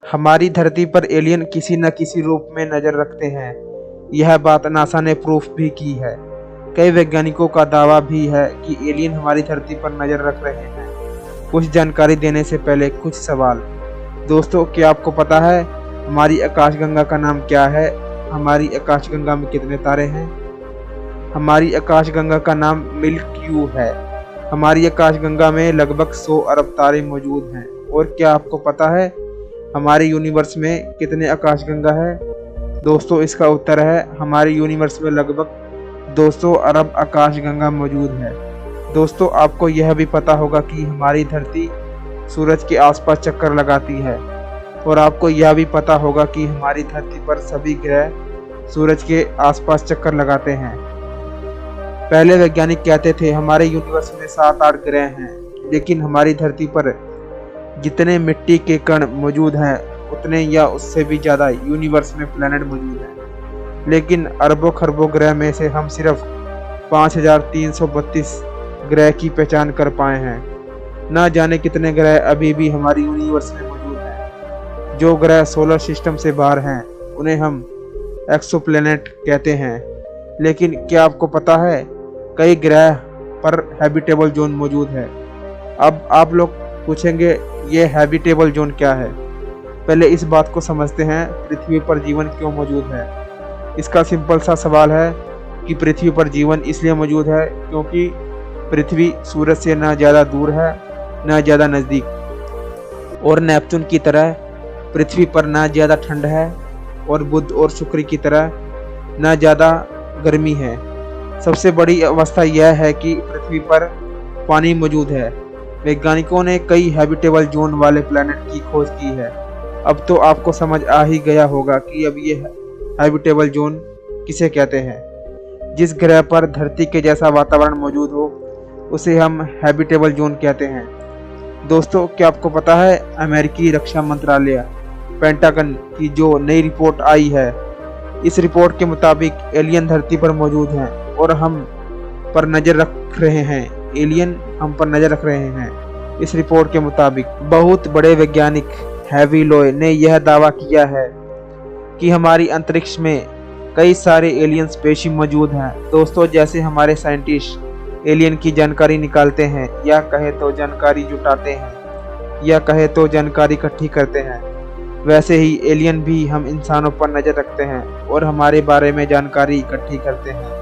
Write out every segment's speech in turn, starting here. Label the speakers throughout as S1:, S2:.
S1: हमारी धरती पर एलियन किसी न किसी रूप में नजर रखते हैं। यह बात नासा ने प्रूफ भी की है। कई वैज्ञानिकों का दावा भी है कि एलियन हमारी धरती पर नजर रख रहे हैं। कुछ जानकारी देने से पहले कुछ सवाल। दोस्तों, क्या आपको पता है हमारी आकाशगंगा का नाम क्या है? हमारी आकाशगंगा में कितने तारे हैं? हमारी आकाशगंगा का नाम मिल्क्यू है। हमारी आकाशगंगा में लगभग 100 अरब तारे मौजूद हैं। और क्या आपको पता है हमारे यूनिवर्स में कितने आकाशगंगा है? दोस्तों, इसका उत्तर है हमारे यूनिवर्स में लगभग 200 अरब आकाशगंगा मौजूद है। दोस्तों, आपको यह भी पता होगा कि हमारी धरती सूरज के आसपास चक्कर लगाती है। और आपको यह भी पता होगा कि हमारी धरती पर सभी ग्रह सूरज के आसपास चक्कर लगाते हैं। पहले वैज्ञानिक कहते थे हमारे यूनिवर्स में 7-8 ग्रह हैं, लेकिन हमारी धरती पर जितने मिट्टी के कण मौजूद हैं उतने या उससे भी ज़्यादा यूनिवर्स में प्लैनेट मौजूद हैं। लेकिन अरबों खरबों ग्रह में से हम सिर्फ 5332 ग्रह की पहचान कर पाए हैं। ना जाने कितने ग्रह अभी भी हमारी यूनिवर्स में मौजूद हैं। जो ग्रह सोलर सिस्टम से बाहर हैं उन्हें हम एक्सोप्लैनेट कहते हैं। लेकिन क्या आपको पता है कई ग्रह पर हैबिटेबल जोन मौजूद है। अब आप लोग पूछेंगे ये हैबिटेबल जोन क्या है? पहले इस बात को समझते हैं, पृथ्वी पर जीवन क्यों मौजूद है। इसका सिंपल सा सवाल है कि पृथ्वी पर जीवन इसलिए मौजूद है क्योंकि पृथ्वी सूरज से ना ज़्यादा दूर है ना ज़्यादा नज़दीक। और नेपच्यून की तरह पृथ्वी पर ना ज़्यादा ठंड है और बुध और शुक्र की तरह ना ज़्यादा गर्मी है। सबसे बड़ी अवस्था यह है कि पृथ्वी पर पानी मौजूद है। वैज्ञानिकों ने कई हैबिटेबल जोन वाले प्लैनेट की खोज की है। अब तो आपको समझ आ ही गया होगा कि अब ये हैबिटेबल जोन किसे कहते हैं। जिस ग्रह पर धरती के जैसा वातावरण मौजूद हो उसे हम हैबिटेबल जोन कहते हैं। दोस्तों, क्या आपको पता है अमेरिकी रक्षा मंत्रालय पेंटागन की जो नई रिपोर्ट आई है, इस रिपोर्ट के मुताबिक एलियन धरती पर मौजूद हैं और हम पर नज़र रख रहे हैं। एलियन हम पर नज़र रख रहे हैं। इस रिपोर्ट के मुताबिक बहुत बड़े वैज्ञानिक हैवी लोय ने यह दावा किया है कि हमारी अंतरिक्ष में कई सारे एलियन स्पेशीज मौजूद हैं। दोस्तों, जैसे हमारे साइंटिस्ट एलियन की जानकारी निकालते हैं या कहे तो जानकारी जुटाते हैं या कहे तो जानकारी इकट्ठी करते हैं, वैसे ही एलियन भी हम इंसानों पर नज़र रखते हैं और हमारे बारे में जानकारी इकट्ठी करते हैं।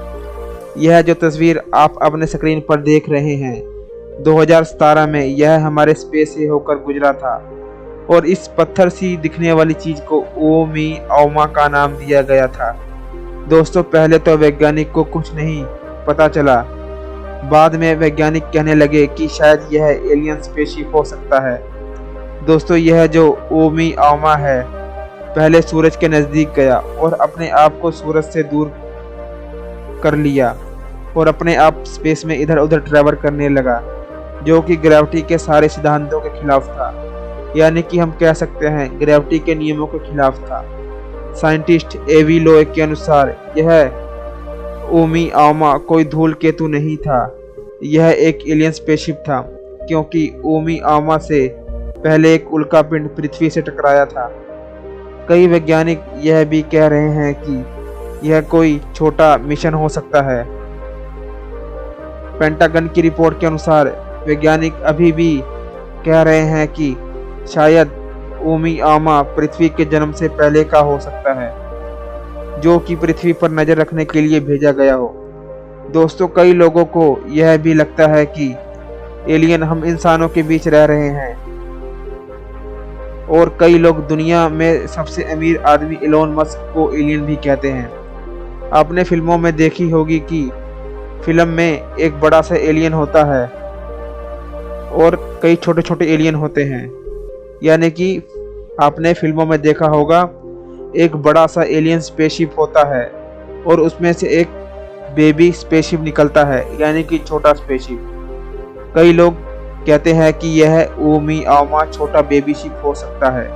S1: यह जो तस्वीर आप अपने स्क्रीन पर देख रहे हैं 2017 में यह हमारे स्पेस से होकर गुजरा था और इस पत्थर सी दिखने वाली चीज को ओमिआवमा का नाम दिया गया था। दोस्तों, पहले तो वैज्ञानिक को कुछ नहीं पता चला। बाद में वैज्ञानिक कहने लगे कि शायद यह एलियन स्पेसशिप हो सकता है। दोस्तों, यह जो ओमिआवमा है पहले सूरज के नज़दीक गया और अपने आप को सूरज से दूर कर लिया और अपने आप स्पेस में इधर उधर ट्रैवल करने लगा, जो कि ग्रेविटी के सारे सिद्धांतों के खिलाफ था। यानी कि हम कह सकते हैं ग्रेविटी के नियमों के खिलाफ था। साइंटिस्ट एवी लोय के अनुसार यह ओमिआवमा कोई धूल केतु नहीं था, यह एक एलियन स्पेसशिप था, क्योंकि ओमिआवमा से पहले एक उल्कापिंड पृथ्वी से टकराया था। कई वैज्ञानिक यह भी कह रहे हैं कि यह कोई छोटा मिशन हो सकता है। पेंटागन की रिपोर्ट के अनुसार वैज्ञानिक अभी भी कह रहे हैं कि शायद ओमिआवमा पृथ्वी के जन्म से पहले का हो सकता है, जो कि पृथ्वी पर नजर रखने के लिए भेजा गया हो। दोस्तों, कई लोगों को यह भी लगता है कि एलियन हम इंसानों के बीच रह रहे हैं और कई लोग दुनिया में सबसे अमीर आदमी एलोन मस्क को एलियन भी कहते हैं। आपने फिल्मों में देखी होगी कि फिल्म में एक बड़ा सा एलियन होता है और कई छोटे छोटे एलियन होते हैं। यानी कि आपने फिल्मों में देखा होगा एक बड़ा सा एलियन स्पेसशिप होता है और उसमें से एक बेबी स्पेसशिप निकलता है, यानी कि छोटा स्पेसशिप। कई लोग कहते हैं कि यह ओमिआवमा छोटा बेबी शिप हो सकता है।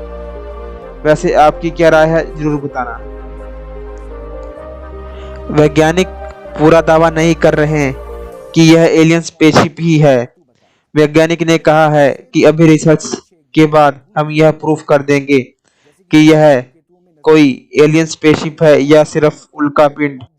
S1: वैसे आपकी क्या राय है, जरूर बताना। वैज्ञानिक पूरा दावा नहीं कर रहे हैं कि यह एलियन स्पेसशिप ही है। वैज्ञानिक ने कहा है कि अभी रिसर्च के बाद हम यह प्रूफ कर देंगे कि यह कोई एलियन स्पेसशिप है या सिर्फ उल्का पिंड।